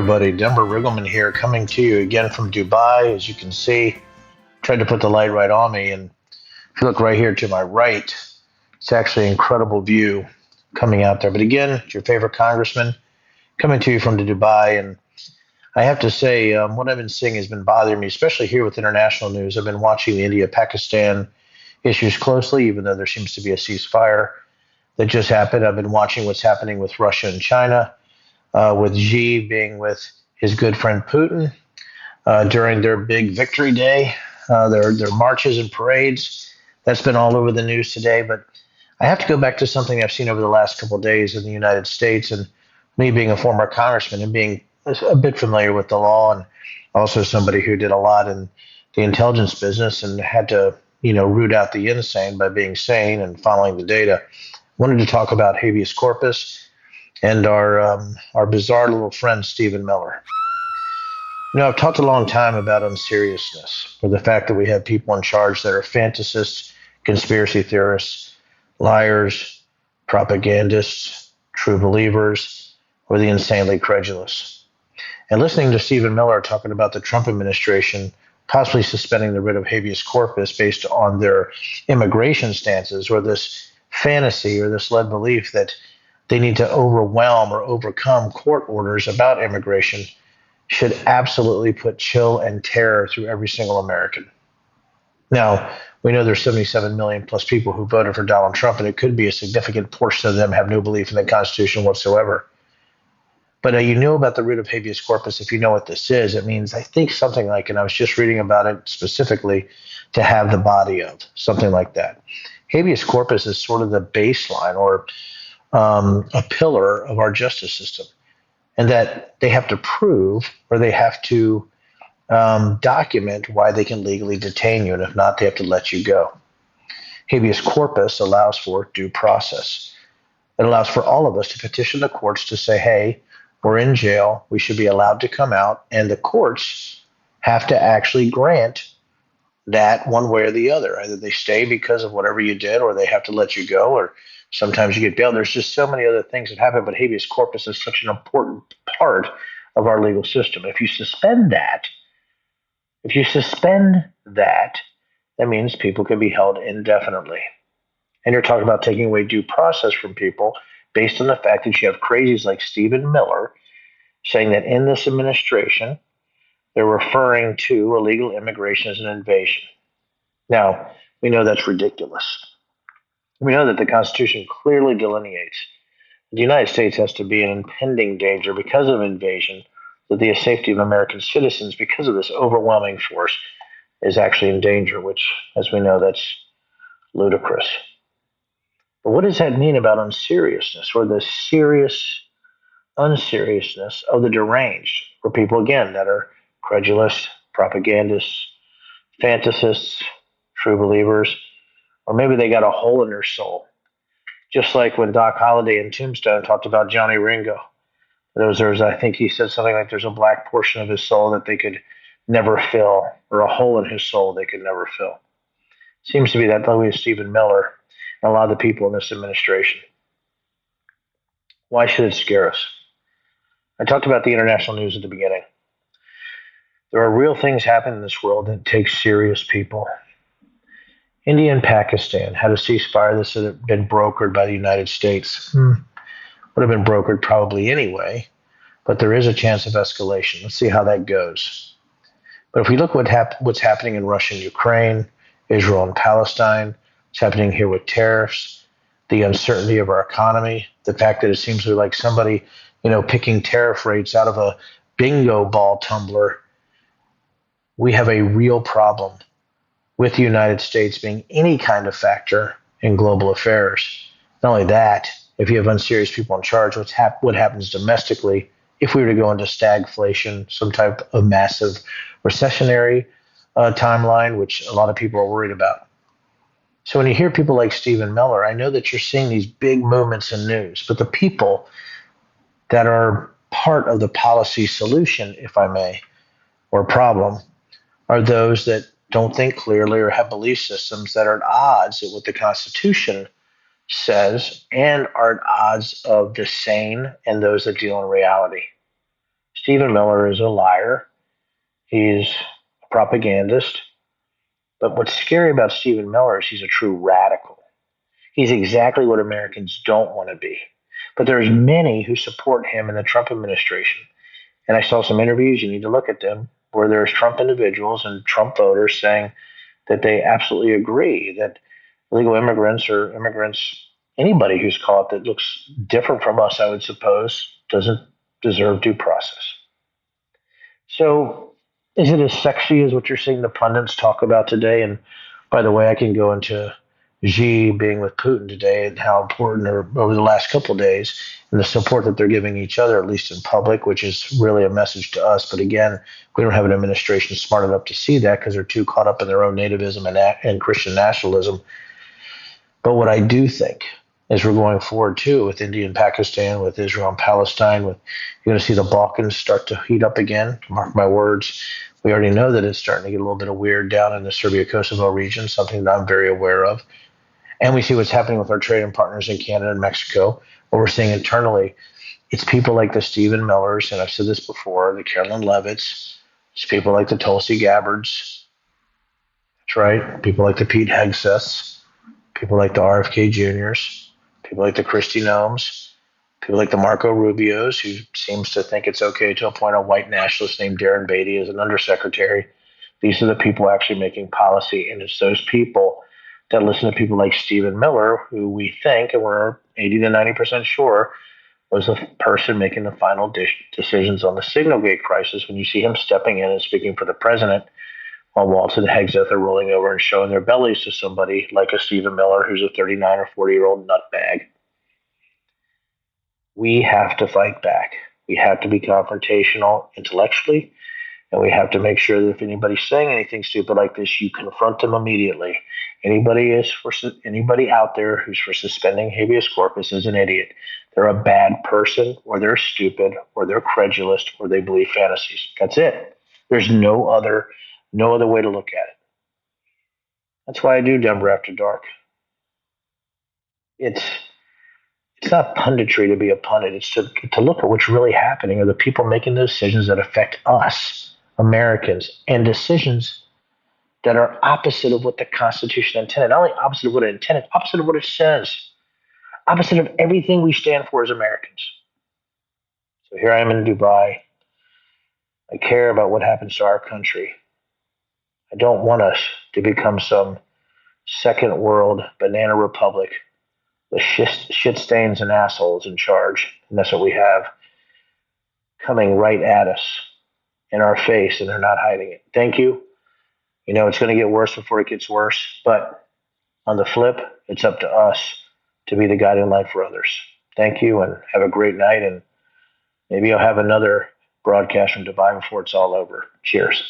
everybody. Denver Riggleman here, coming to you again from Dubai. As you can see, tried to put the light right on me, and if you look right here to my right, it's actually an incredible view coming out there. But again, it's your favorite congressman coming to you from the Dubai, and I have to say, what I've been seeing has been bothering me, especially here with international news. I've been watching the India-Pakistan issues closely, even though there seems to be a ceasefire that just happened. I've been watching what's happening with Russia and China, with Xi being with his good friend Putin during their big victory day, their marches and parades. That's been all over the news today. But I have to go back to something I've seen over the last couple of days in the United States, and me being a former congressman and being a bit familiar with the law, and also somebody who did a lot in the intelligence business and had to, root out the insane by being sane and following the data. Wanted to talk about habeas corpus and our bizarre little friend Stephen Miller. I've talked a long time about unseriousness, or the fact that we have people in charge that are fantasists, conspiracy theorists, liars, propagandists, true believers, or the insanely credulous. And listening to Stephen Miller talking about the Trump administration possibly suspending the writ of habeas corpus based on their immigration stances, or this fantasy or this led belief that they need to overwhelm or overcome court orders about immigration, should absolutely put chill and terror through every single American. Now, we know there's 77 million plus people who voted for Donald Trump, and it could be a significant portion of them have no belief in the Constitution whatsoever. But you know about the writ of habeas corpus. If you know what this is, it means, I think, something like, and I was just reading about it specifically, to have the body of, something like that. Habeas corpus is sort of the baseline, or a pillar of our justice system, and that they have to prove, or they have to document why they can legally detain you, and if not, they have to let you go. Habeas corpus allows for due process. It allows for all of us to petition the courts to say, hey, we're in jail, we should be allowed to come out, and the courts have to actually grant that one way or the other. Either they stay because of whatever you did, or they have to let you go, or sometimes you get bail. There's just so many other things that happen, but habeas corpus is such an important part of our legal system. If you suspend that, that means people can be held indefinitely. And you're talking about taking away due process from people based on the fact that you have crazies like Stephen Miller saying that in this administration, they're referring to illegal immigration as an invasion. Now, we know that's ridiculous. We know that the Constitution clearly delineates the United States has to be in impending danger because of invasion, that the safety of American citizens, because of this overwhelming force, is actually in danger, which, as we know, that's ludicrous. But what does that mean about unseriousness, or the serious unseriousness of the deranged, for people, again, that are credulous, propagandists, fantasists, true believers, or maybe they got a hole in their soul? Just like when Doc Holliday in Tombstone talked about Johnny Ringo. I think he said something like there's a black portion of his soul that they could never fill, or a hole in his soul they could never fill. Seems to be that way with Stephen Miller and a lot of the people in this administration. Why should it scare us? I talked about the international news at the beginning. There are real things happening in this world that take serious people. India and Pakistan had a ceasefire that had been brokered by the United States. Would have been brokered probably anyway, but there is a chance of escalation. Let's see how that goes. But if we look at what's happening in Russia and Ukraine, Israel and Palestine, what's happening here with tariffs, the uncertainty of our economy, the fact that it seems to be like somebody, picking tariff rates out of a bingo ball tumbler, we have a real problem with the United States being any kind of factor in global affairs. Not only that, if you have unserious people in charge, what happens domestically if we were to go into stagflation, some type of massive recessionary timeline, which a lot of people are worried about. So when you hear people like Stephen Miller, I know that you're seeing these big movements in news, but the people that are part of the policy solution, if I may, or problem, are those that don't think clearly or have belief systems that are at odds with what the Constitution says, and are at odds of the sane and those that deal in reality. Stephen Miller is a liar. He's a propagandist. But what's scary about Stephen Miller is he's a true radical. He's exactly what Americans don't want to be. But there's many who support him in the Trump administration. And I saw some interviews, you need to look at them, where there's Trump individuals and Trump voters saying that they absolutely agree that illegal immigrants or immigrants, anybody who's caught that looks different from us, I would suppose, doesn't deserve due process. So, is it as sexy as what you're seeing the pundits talk about today? And by the way, I can go into Xi being with Putin today and how important, or over the last couple of days, and the support that they're giving each other, at least in public, which is really a message to us. But again, we don't have an administration smart enough to see that because they're too caught up in their own nativism and Christian nationalism. But what I do think is we're going forward too with India and Pakistan, with Israel and Palestine, with you're going to see the Balkans start to heat up again. Mark my words. We already know that it's starting to get a little bit of weird down in the Serbia Kosovo region, something that I'm very aware of. And we see what's happening with our trading partners in Canada and Mexico. What we're seeing internally, it's people like the Stephen Millers, and I've said this before, the Carolyn Levitts, it's people like the Tulsi Gabbards, that's right, people like the Pete Hegseths, people like the RFK Juniors, people like the Kristi Noems, people like the Marco Rubios, who seems to think it's okay to appoint a white nationalist named Darren Beatty as an undersecretary. These are the people actually making policy, and it's those people that listen to people like Stephen Miller, who we think, and we're 80 to 90% sure, was the person making the final decisions on the Signalgate crisis when you see him stepping in and speaking for the president while Waltz and Hegseth are rolling over and showing their bellies to somebody like a Stephen Miller who's a 39 or 40-year-old nutbag. We have to fight back. We have to be confrontational intellectually, and we have to make sure that if anybody's saying anything stupid like this, you confront them immediately. Anybody out there who's for suspending habeas corpus is an idiot. They're a bad person, or they're stupid, or they're credulous, or they believe fantasies. That's it. There's no other way to look at it. That's why I do Denver After Dark. It's it's not punditry to be a pundit. It's to look at what's really happening. Are the people making those decisions that affect us, Americans, and decisions that are opposite of what the Constitution intended? Not only opposite of what it intended, opposite of what it says, opposite of everything we stand for as Americans. So here I am in Dubai. I care about what happens to our country. I don't want us to become some second world banana republic with shit stains and assholes in charge. And that's what we have coming right at us in our face, and they're not hiding it. Thank you. You know, it's going to get worse before it gets worse. But on the flip, it's up to us to be the guiding light for others. Thank you, and have a great night. And maybe I'll have another broadcast from Dubai before it's all over. Cheers.